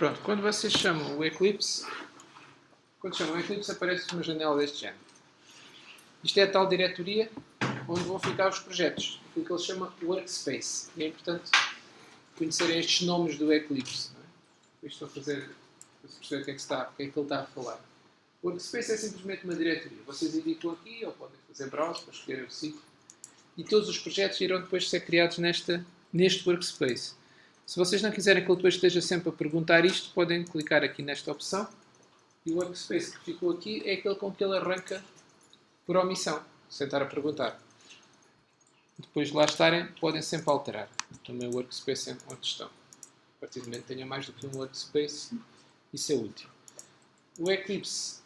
Pronto, quando vocês chamam o Eclipse, aparece uma janela deste género. Isto é a tal diretoria onde vão ficar os projetos, aquilo que ele chama Workspace. E é importante conhecerem estes nomes do Eclipse. Não é? Estou a fazer para perceber o que é que ele está a falar. O Workspace é simplesmente uma diretoria. Vocês indicam aqui, ou podem fazer browse para escolher o sítio, e todos os projetos irão depois ser criados neste Workspace. Se vocês não quiserem que ele depois esteja sempre a perguntar isto, podem clicar aqui nesta opção, e o Workspace que ficou aqui é aquele com que ele arranca por omissão, sem estar a perguntar. Depois de lá estarem, podem sempre alterar também o Workspace onde estão. A partir do momento que tenha mais do que um Workspace, isso é útil. O Eclipse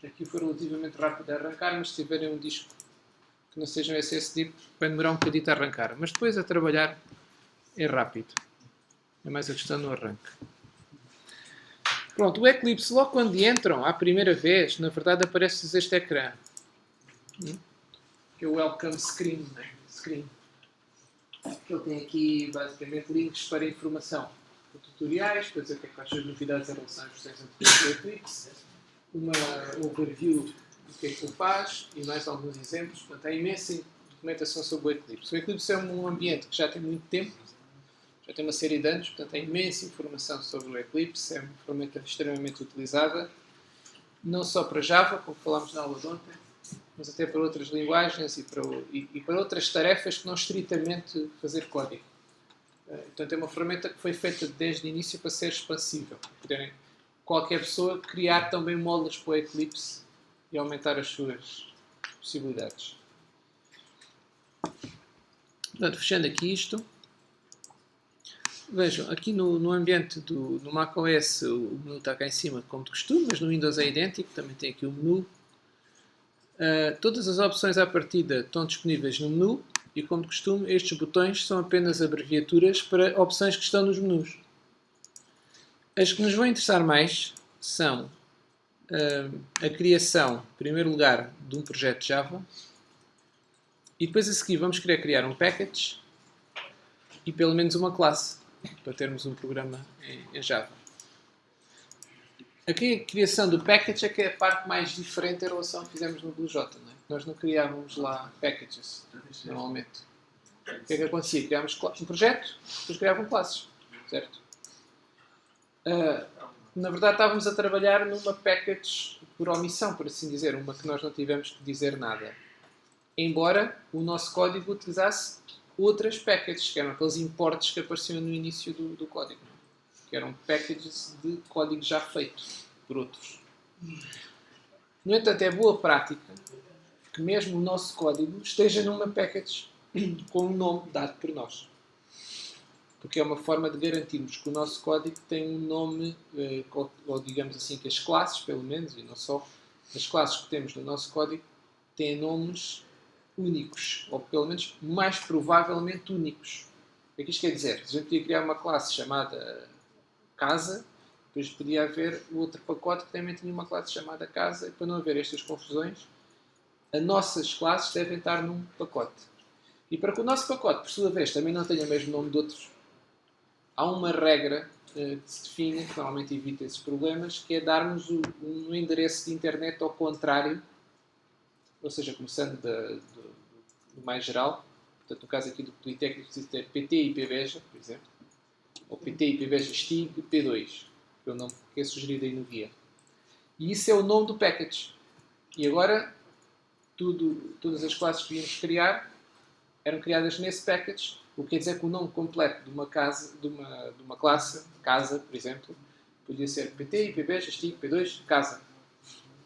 aqui foi relativamente rápido a arrancar, mas se tiverem um disco que não seja um SSD, vai demorar um bocadinho a arrancar. Mas depois a trabalhar é rápido. É mais a questão no arranque. Pronto, o Eclipse, logo quando entram, à primeira vez, na verdade aparece-vos este ecrã. Que é o Welcome Screen. Ele tem aqui, basicamente, links para informação. Tutoriais, para dizer o que é que faz as novidades em relação às versões anteriores do Eclipse. Uma overview do que é que ele faz e mais alguns exemplos. Portanto, há imensa documentação sobre o Eclipse. O Eclipse é um ambiente que já tem muito tempo, já tem uma série de anos, portanto há imensa informação sobre o Eclipse, é uma ferramenta extremamente utilizada, não só para Java, como falámos na aula de ontem, mas até para outras linguagens e para outras tarefas que não estritamente fazer código. Portanto é uma ferramenta que foi feita desde o início para ser expansível, para poderem qualquer pessoa criar também módulos para o Eclipse e aumentar as suas possibilidades. Portanto, fechando aqui isto, vejam, aqui no ambiente no macOS o menu está cá em cima como de costume, mas no Windows é idêntico, também tem aqui o menu. Todas as opções à partida estão disponíveis no menu e, como de costume, estes botões são apenas abreviaturas para opções que estão nos menus. As que nos vão interessar mais são a criação, em primeiro lugar, de um projeto Java, e depois a seguir vamos querer criar um package e pelo menos uma classe para termos um programa em Java. Aqui a criação do package é que é a parte mais diferente em relação ao que fizemos no BlueJ. Não é? Nós não criávamos lá packages, normalmente. O que é que acontecia? Criávamos um projeto, depois criávamos classes, certo? Na verdade estávamos a trabalhar numa package por omissão, por assim dizer, uma que nós não tivemos que dizer nada. Embora o nosso código utilizasse outras packages, que eram aqueles importes que apareciam no início do código. Que eram packages de código já feito por outros. No entanto, é boa prática que mesmo o nosso código esteja numa package com um nome dado por nós. Porque é uma forma de garantirmos que o nosso código tem um nome, ou digamos assim, que as classes, pelo menos, e não só, as classes que temos no nosso código têm nomes únicos, ou pelo menos mais provavelmente únicos. O que é que isto quer dizer? Se a gente podia criar uma classe chamada casa, depois podia haver outro pacote que também tinha uma classe chamada casa, e para não haver estas confusões, as nossas classes devem estar num pacote. E para que o nosso pacote, por sua vez, também não tenha o mesmo nome de outros, há uma regra que se define, que normalmente evita esses problemas, que é darmos um endereço de internet ao contrário, ou seja, começando do mais geral. Portanto, no caso aqui do Politécnico, precisa ter PT e IPBeja, por exemplo, ou PT e IPBeja STIG P2, que é o nome que é sugerido aí no guia. E isso é o nome do package. E agora, todas as classes que íamos criar eram criadas nesse package, o que quer dizer que o nome completo de uma classe, casa, por exemplo, podia ser PT, IPBeja, STIG, P2, casa,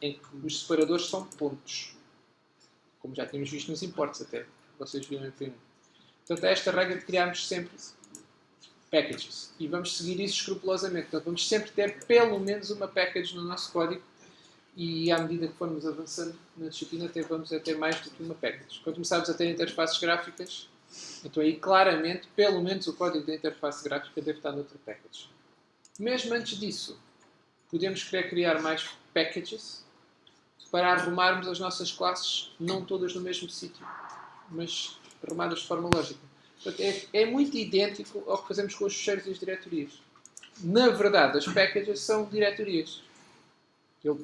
em que os separadores são pontos, como já tínhamos visto nos imports até, vocês viram em P1. Portanto, é esta regra de criarmos sempre packages, e vamos seguir isso escrupulosamente. Portanto, vamos sempre ter pelo menos uma package no nosso código, e à medida que formos avançando na disciplina, até vamos a ter mais do que uma package. Quando começarmos a ter interfaces gráficas, então aí claramente, pelo menos o código da interface gráfica deve estar noutra package. Mesmo antes disso, podemos querer criar mais packages para arrumarmos as nossas classes, não todas no mesmo sítio, mas arrumadas de forma lógica. Portanto, é muito idêntico ao que fazemos com os fecheiros e as diretorias. Na verdade, as packages são diretorias.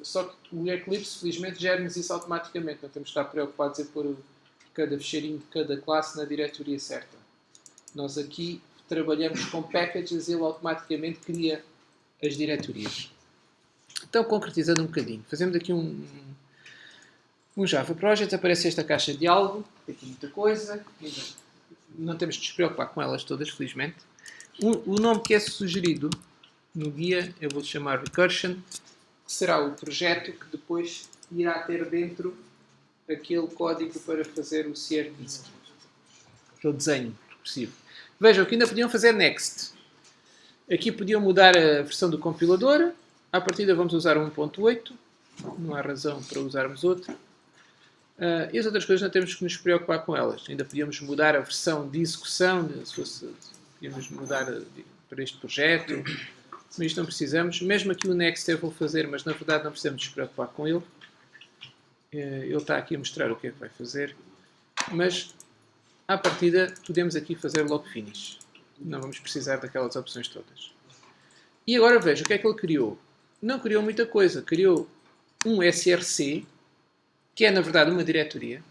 Só que o Eclipse, felizmente, gera-nos isso automaticamente. Não temos de estar preocupados em pôr cada fecheirinho de cada classe na diretoria certa. Nós aqui trabalhamos com packages e ele automaticamente cria as diretorias. Então, concretizando um bocadinho, fazemos aqui um Java Project, aparece esta caixa de diálogo, tem aqui muita coisa, não temos de nos preocupar com elas todas, felizmente. O nome que é sugerido no guia, eu vou chamar Recursion, que será o projeto que depois irá ter dentro aquele código para fazer o Sierpinski, aquele desenho progressivo. Vejam que ainda podiam fazer Next. Aqui podiam mudar a versão do compilador. À partida vamos usar 1.8. Não há razão para usarmos outro. E as outras coisas não temos que nos preocupar com elas. Ainda podíamos mudar a versão de execução. Podíamos mudar para este projeto. Mas isto não precisamos. Mesmo aqui o Next eu vou fazer, mas na verdade não precisamos nos preocupar com ele. Ele está aqui a mostrar o que é que vai fazer. Mas, à partida, podemos aqui fazer log finish. Não vamos precisar daquelas opções todas. E agora veja o que é que ele criou. Não criou muita coisa. Criou um src, que é na verdade uma diretoria.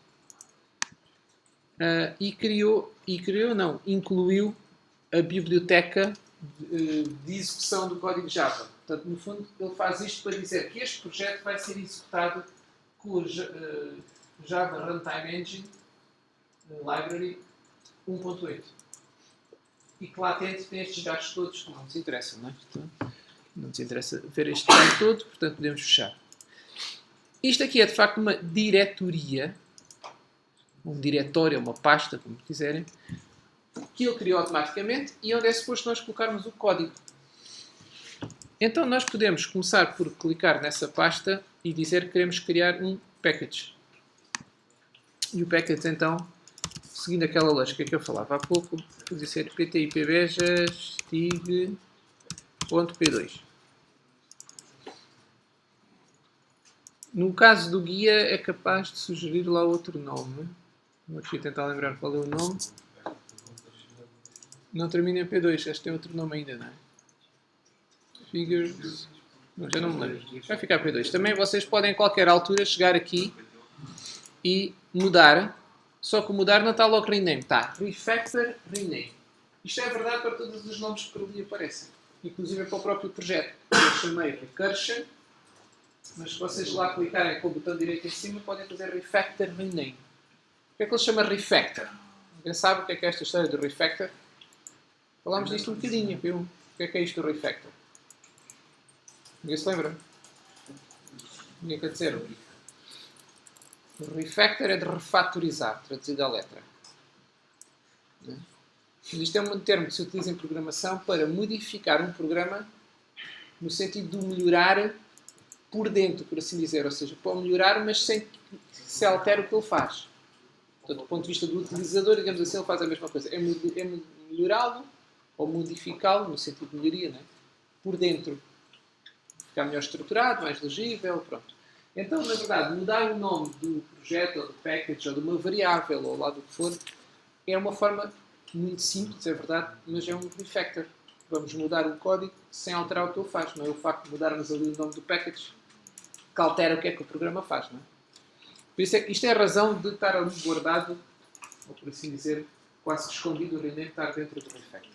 Incluiu a biblioteca de execução do código Java. Portanto, no fundo, ele faz isto para dizer que este projeto vai ser executado com o Java Runtime Engine Library 1.8. E que lá dentro tem estes dados todos que não nos interessam, não é? Então, não nos interessa ver este dado todo, portanto podemos fechar. Isto aqui é de facto uma diretoria, um diretório, uma pasta, como quiserem, que ele criou automaticamente e onde é suposto nós colocarmos o código. Então nós podemos começar por clicar nessa pasta e dizer que queremos criar um package. E o package então, seguindo aquela lógica que eu falava há pouco, podia ser ptipbejas stig.p2. No caso do guia é capaz de sugerir lá outro nome. Vou aqui tentar lembrar qual é o nome. Não termina em P2, acho que tem outro nome ainda, não é? Figures... Não, já não me lembro. Vai ficar P2. Também vocês podem a qualquer altura chegar aqui e mudar. Só que o mudar não está logo rename. Está refactor rename. Isto é verdade para todos os nomes que por ali aparecem. Inclusive para o próprio projeto. Eu chamei Recursion. Mas se vocês lá clicarem com o botão direito em cima, podem fazer refactor rename. O que é que ele chama refactor? Alguém sabe o que é esta história do refactor? Falámos disto um bocadinho, viu? O que é isto do refactor? Ninguém se lembra? Ninguém quer dizer. O refactor é de refatorizar, traduzido à letra. Isto é um termo que se utiliza em programação para modificar um programa no sentido de melhorar por dentro, por assim dizer. Ou seja, pode melhorar, mas sem que se altere o que ele faz. Portanto, do ponto de vista do utilizador, digamos assim, ele faz a mesma coisa. É melhorá-lo ou modificá-lo, no sentido de melhoria, não é? Por dentro. Ficar melhor estruturado, mais legível, pronto. Então, na verdade, mudar o nome do projeto, ou do package, ou de uma variável, ou lá do que for, é uma forma muito simples, é verdade, mas é um refactor. Vamos mudar o código sem alterar o que ele faz. Não é o facto de mudarmos ali o nome do package que altera o que é que o programa faz, não é? Por isso isto é a razão de estar ali guardado, ou por assim dizer, quase que escondido, o rename estar dentro do refactor.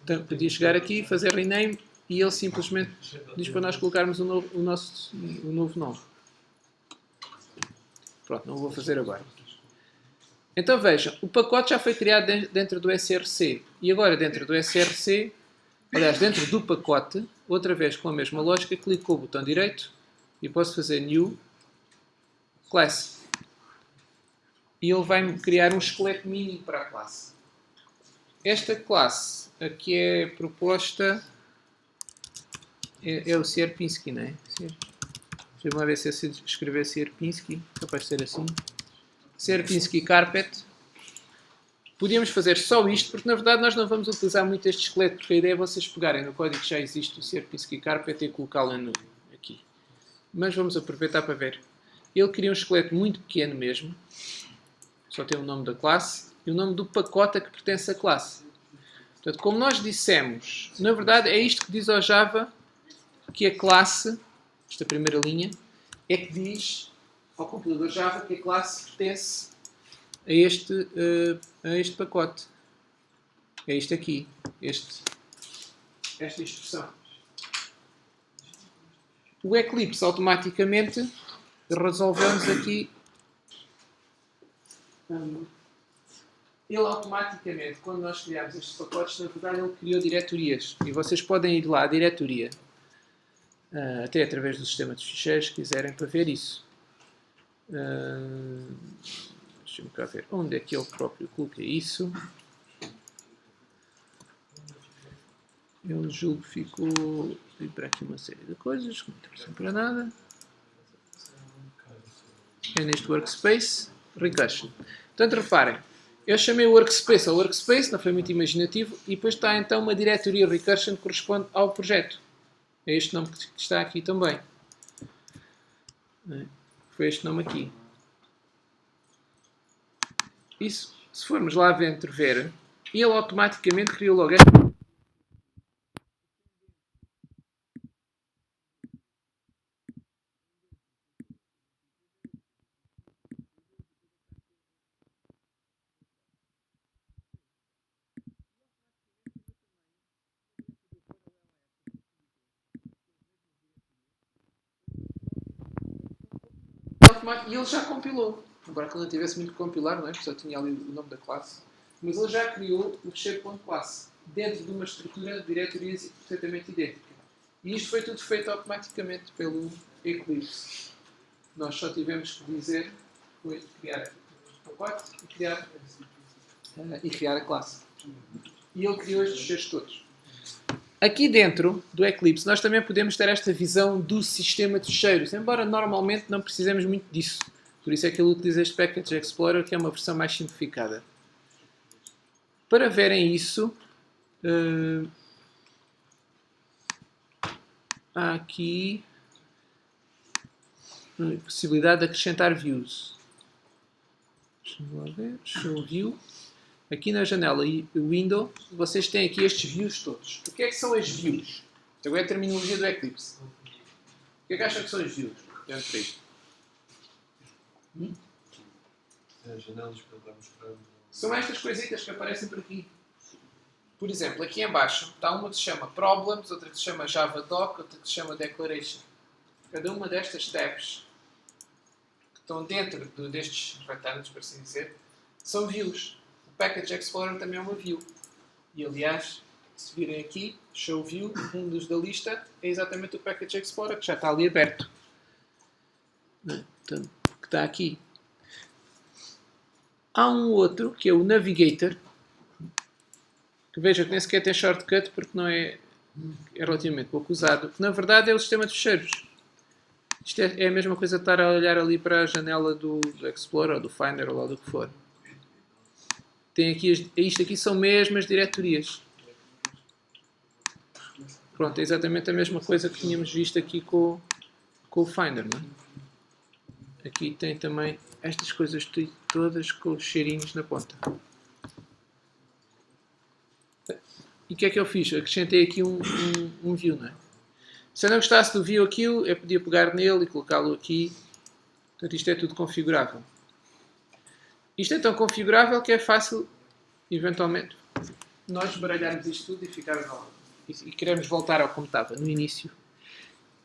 Então, podia chegar aqui, fazer rename, e ele simplesmente diz para nós colocarmos o novo nome. Pronto, não o vou fazer agora. Então vejam, o pacote já foi criado dentro do src. E agora dentro do src, aliás, dentro do pacote, outra vez com a mesma lógica, clico com o botão direito e posso fazer New Class. E ele vai-me criar um esqueleto mínimo para a classe. Esta classe aqui é proposta... É o Sierpinski, não é? Deixa-me lá ver se eu escrever Sierpinski. Capaz de ser assim. Sierpinski Carpet. Podíamos fazer só isto, porque na verdade nós não vamos utilizar muito este esqueleto, porque a ideia é vocês pegarem no código que já existe o Sierpinski Carpet e colocá-lo aqui. Mas vamos aproveitar para ver. Ele cria um esqueleto muito pequeno mesmo. Só tem o nome da classe e o nome do pacote a que pertence a classe. Portanto, como nós dissemos, na verdade é isto que diz ao Java que a classe, esta primeira linha, é que diz ao compilador Java que a classe pertence a este pacote. É isto aqui, esta instrução. O Eclipse automaticamente resolveu-nos aqui. Ele automaticamente, quando nós criámos estes pacotes, na verdade ele criou diretorias. E vocês podem ir lá à diretoria, até através do sistema de ficheiros, se quiserem, para ver isso. Deixa-me cá ver onde é que eu próprio coloquei isso. Eu julgo que ficou para aqui uma série de coisas que não interessam para nada. É neste workspace, recursion. Portanto, reparem, eu chamei o workspace ao workspace, não foi muito imaginativo, e depois está então uma diretoria recursion que corresponde ao projeto. É este nome que está aqui também. Foi este nome aqui. Isso, se formos lá dentro ver, ele automaticamente criou logo esta. E ele já compilou. Embora que ele não tivesse muito que compilar, não é? Porque só tinha ali o nome da classe. Mas ele já criou o fecheiro.classe dentro de uma estrutura de diretorias perfeitamente idêntica. E isto foi tudo feito automaticamente pelo Eclipse. Nós só tivemos que dizer, foi criar o pacote e criar a classe. E ele criou estes fecheiros todos. Aqui dentro do Eclipse nós também podemos ter esta visão do sistema de ficheiros, embora normalmente não precisemos muito disso. Por isso é que ele utiliza este Package Explorer, que é uma versão mais simplificada. Para verem isso, há aqui a possibilidade de acrescentar views. Deixa-me lá ver. Show View. Aqui na janela Window, vocês têm aqui estes views todos. O que é que são as views? Agora é a terminologia do Eclipse. O que é que acham que são as views? Dentro disto. As janelas que ele está mostrando. São estas coisitas que aparecem por aqui. Por exemplo, aqui em baixo está uma que se chama Problems, outra que se chama Java Doc, outra que se chama Declaration. Cada uma destas tabs que estão dentro destes retângulos, por assim dizer, são views. O Package Explorer também é uma view. E aliás, se virem aqui, Show View, um dos da lista, é exatamente o Package Explorer, que já está ali aberto. Então, que está aqui. Há um outro, que é o Navigator, que veja que nem sequer tem shortcut, porque não é relativamente pouco usado, que na verdade é o sistema de fecheiros. Isto é a mesma coisa de estar a olhar ali para a janela do Explorer, ou do Finder, ou lá do que for. Tem aqui, isto aqui são mesmo as diretorias. Pronto, é exatamente a mesma coisa que tínhamos visto aqui com o Finder, não é? Aqui tem também estas coisas todas com os cheirinhos na ponta. E o que é que eu fiz? Acrescentei aqui um view, não é? Se eu não gostasse do view aqui, eu podia pegar nele e colocá-lo aqui. Portanto, isto é tudo configurável. Isto é tão configurável que é fácil, eventualmente, nós baralharmos isto tudo e ficar e queremos voltar ao como estava no início.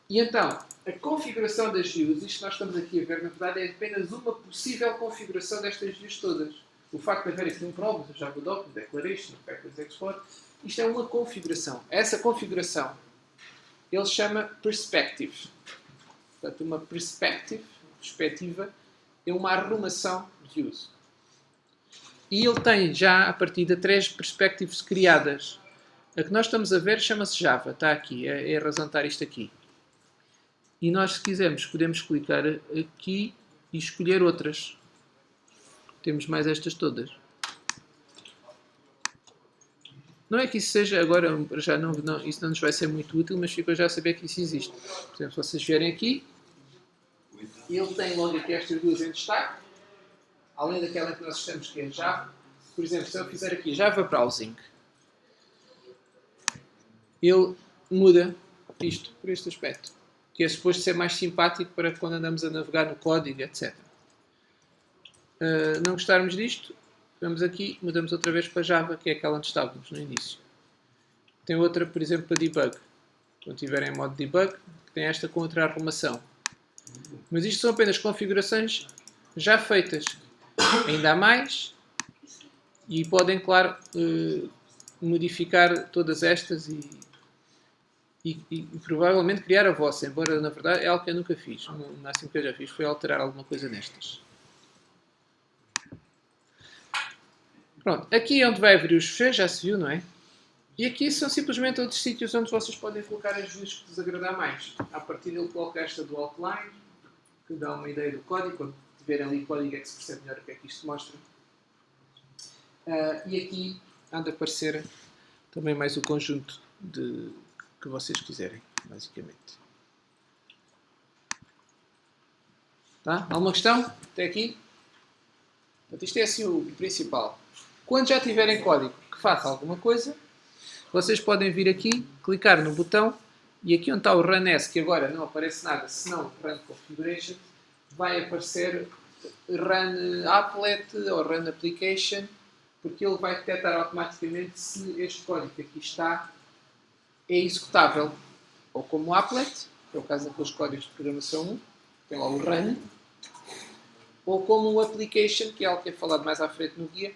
E então, a configuração das views, isto que nós estamos aqui a ver, na verdade, é apenas uma possível configuração destas views todas. O facto de haver aqui um problem, o Java Doc, o Declaration, o Package Export, isto é uma configuração. Essa configuração, ele chama Perspective. Portanto, uma perspectiva, é uma arrumação de views. E ele tem já, a partir de 3 perspectives criadas. A que nós estamos a ver chama-se Java. Está aqui, é a razão de estar isto aqui. E nós, se quisermos, podemos clicar aqui e escolher outras. Temos mais estas todas. Não é que isso seja agora, já não, isso não nos vai ser muito útil, mas fico já a saber que isso existe. Por exemplo, se vocês vierem aqui, ele tem logo aqui estas duas em destaque, além daquela que nós estamos, que é Java. Por exemplo, se eu fizer aqui Java Browsing, ele muda isto por este aspecto, que é suposto ser mais simpático para quando andamos a navegar no código, etc. Não gostarmos disto, vamos aqui, mudamos outra vez para Java, que é aquela onde estávamos no início. Tem outra, por exemplo, para debug. Quando estiverem em modo debug, tem esta com outra arrumação. Mas isto são apenas configurações já feitas. Ainda há mais. E podem, claro, modificar todas estas e provavelmente criar a vossa. Embora, na verdade, é algo que eu nunca fiz. O máximo que eu já fiz foi alterar alguma coisa nestas. Pronto. Aqui é onde vai abrir os fecheiros, já se viu, não é? E aqui são simplesmente outros sítios onde vocês podem colocar as views que vos agradar mais. A partir dele coloco esta do outline, que dá uma ideia do código. Quando tiverem ali o código é que se percebe melhor o que é que isto mostra. E aqui há de aparecer também mais o conjunto que vocês quiserem, basicamente. Tá? Alguma questão? Até aqui? Portanto, isto é assim o principal. Quando já tiverem código que faça alguma coisa, vocês podem vir aqui, clicar no botão e aqui onde está o Run As, que agora não aparece nada, senão Run Configuration, vai aparecer Run Applet ou Run Application, porque ele vai detectar automaticamente se este código que aqui está é executável. Ou como Applet, que é o caso daqueles códigos de programação 1, tem lá o Run, ou como o Application, que é algo que é falado mais à frente no guia,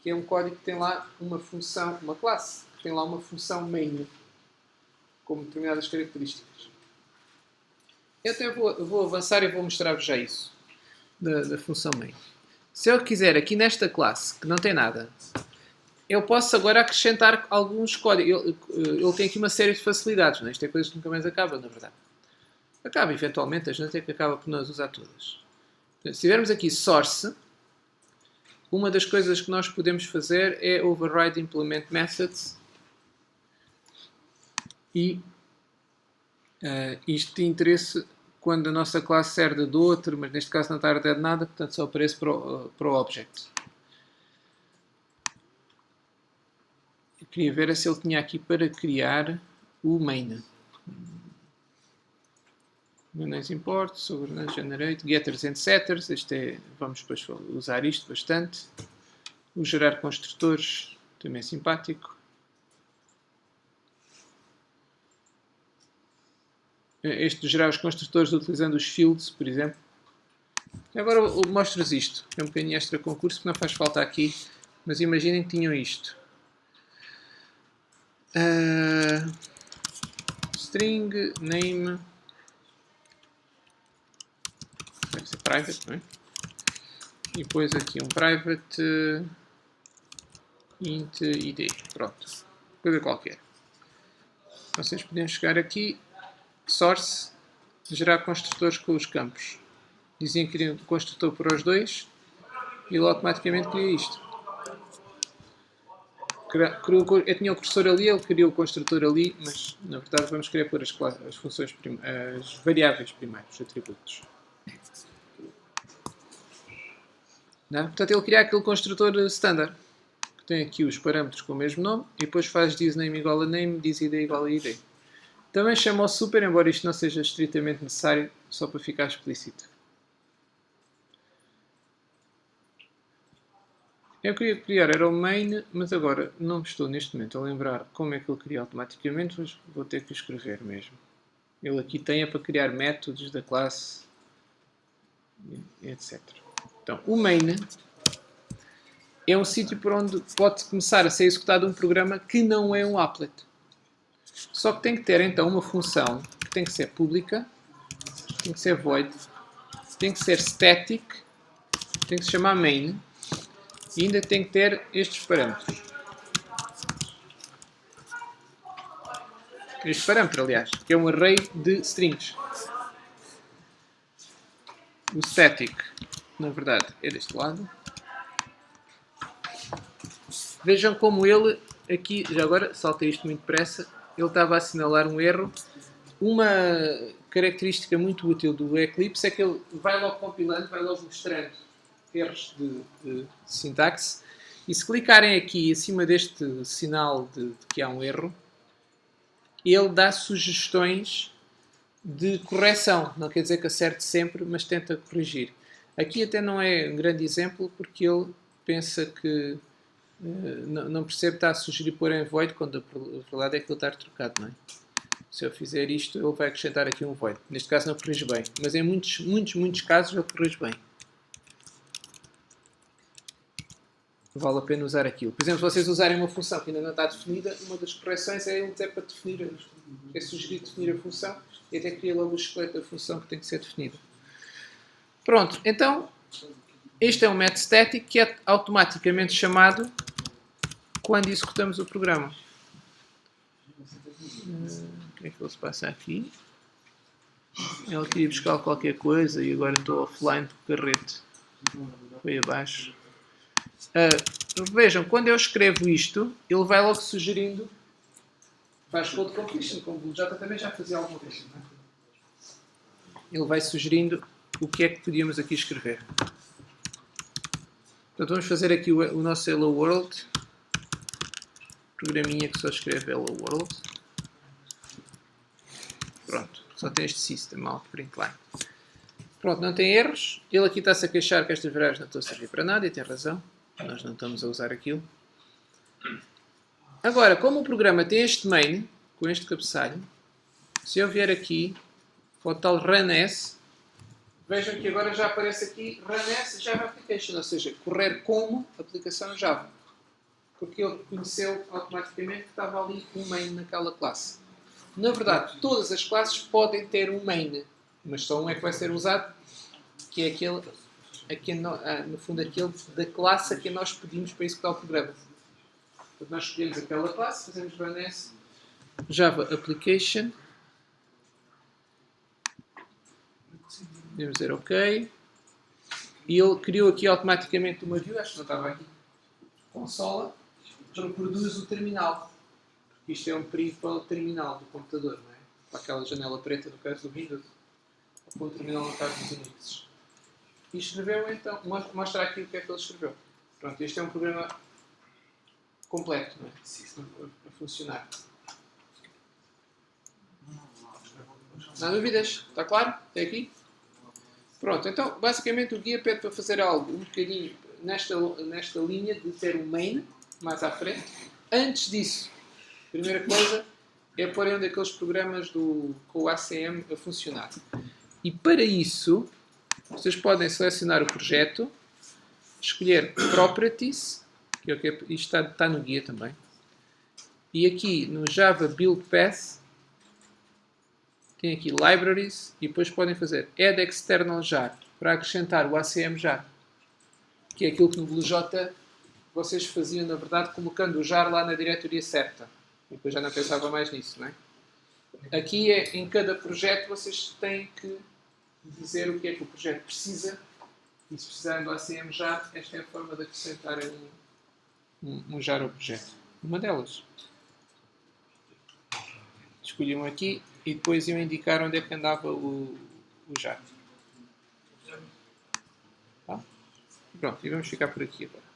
que é um código que tem lá uma função, uma classe, que tem lá uma função main, com determinadas características. Eu até vou avançar e vou mostrar-vos já isso, da função main. Se eu quiser, aqui nesta classe, que não tem nada, eu posso agora acrescentar alguns códigos. Ele tem aqui uma série de facilidades, não é? Isto é coisa que nunca mais acaba, na verdade. Acaba, eventualmente, a gente é que acaba por nós usar todas. Se tivermos aqui source, uma das coisas que nós podemos fazer é override implement methods. E isto tem interesse quando a nossa classe herda do outro, mas neste caso não está a herdar de nada, portanto só aparece para o object. Eu queria ver se ele tinha aqui para criar o main. Governance import, governance generate, getters and setters. Vamos depois usar isto bastante. O gerar construtores também é simpático. Este de gerar os construtores utilizando os fields, por exemplo. Agora mostro-vos isto. É um bocadinho extra concurso que não faz falta aqui. Mas imaginem que tinham isto. String name. Deve ser private, não é? E depois aqui um private int id. Pronto. Coisa qualquer. Vocês podem chegar aqui. Source, gerar construtores com os campos. Diziam que queriam um construtor para os dois e ele automaticamente cria isto. Eu tinha o cursor ali, ele criou o construtor ali, mas na verdade vamos querer pôr as funções as variáveis primeiro, os atributos. Não? Portanto, ele cria aquele construtor standard que tem aqui os parâmetros com o mesmo nome e depois faz thisName igual a name, thisID igual a id. Também chama o super, embora isto não seja estritamente necessário, só para ficar explícito. Eu queria criar era o main, mas agora não me estou neste momento a lembrar como é que ele cria automaticamente, mas vou ter que escrever mesmo. Ele aqui tem para criar métodos da classe, etc. Então, o main é um sítio por onde pode começar a ser executado um programa que não é um applet. Só que tem que ter então uma função que tem que ser pública, tem que ser void, tem que ser static, tem que se chamar main e ainda tem que ter estes parâmetros. Este parâmetro, aliás, que é um array de strings. O static, na verdade, é deste lado. Vejam como ele, aqui, já agora, saltei isto muito depressa, ele estava a assinalar um erro. Uma característica muito útil do Eclipse é que ele vai logo compilando, vai logo mostrando erros de sintaxe. E se clicarem aqui em cima deste sinal de que há um erro, ele dá sugestões de correção. Não quer dizer que acerte sempre, mas tenta corrigir. Aqui até não é um grande exemplo, porque ele pensa que não percebe que está a sugerir pôr em void, quando a probabilidade é que ele está trocado, não é? Se eu fizer isto, ele vai acrescentar aqui um void. Neste caso não corrige bem, mas em muitos casos ele corrige bem. Vale a pena usar aquilo. Por exemplo, se vocês usarem uma função que ainda não está definida, uma das correções é ele dizer para definir, é sugerir definir a função e até cria logo o esqueleto da função que tem que ser definida. Pronto, então este é um método static que é automaticamente chamado quando executamos o programa. O que é que ele se passa aqui? Ele queria buscar qualquer coisa e agora estou offline do carrete. Foi abaixo. Vejam, quando eu escrevo isto, ele vai logo sugerindo. Faz code completion, como o BlueJ também já fazia alguma vez. Não é? Ele vai sugerindo o que é que podíamos aqui escrever. Portanto, vamos fazer aqui o nosso Hello World. Programinha que só escreve Hello World. Pronto, só tem este system out print line. Pronto, não tem erros. Ele aqui está-se a queixar que estas variáveis não estão a servir para nada e tem razão. Nós não estamos a usar aquilo. Agora, como o programa tem este main, com este cabeçalho, se eu vier aqui para o tal runs, vejam que agora já aparece aqui runs Java Application, ou seja, correr como aplicação Java. Porque ele reconheceu automaticamente que estava ali um main naquela classe. Na verdade, todas as classes podem ter um main, mas só um é que vai ser usado, que é aquele, no fundo, aquele da classe a que nós pedimos para executar o programa. Portanto, nós escolhemos aquela classe, fazemos runs Java Application. Podemos dizer OK. E ele criou aqui automaticamente uma view, acho que não estava aqui, consola, reproduz o terminal. Isto é um perigo para o terminal do computador, não é? Para aquela janela preta no caso do Windows, ou para o terminal no caso dos Unix. E escreveu então, mostra aqui o que é que ele escreveu. Pronto, este é um programa completo, não é? A funcionar. Não há dúvidas? Está claro? Até aqui? Pronto, então basicamente o guia pede para fazer algo um bocadinho nesta linha de ter um main mais à frente. Antes disso, a primeira coisa é pôr um daqueles programas com o ACM a funcionar. E para isso, vocês podem selecionar o projeto, escolher Properties, que é o que isto está no guia também, e aqui no Java Build Path, tem aqui Libraries, e depois podem fazer Add External Jar, para acrescentar o ACM Jar, que é aquilo que no BlueJ vocês faziam, na verdade, colocando o jar lá na diretoria certa. E depois já não pensava mais nisso, não é? Aqui em cada projeto vocês têm que dizer o que é que o projeto precisa, e se precisarem do ACM jar, esta é a forma de acrescentarem um jar ao projeto. Uma delas. Escolhiam aqui e depois iam indicar onde é que andava o jar. Tá? Pronto, e vamos ficar por aqui agora.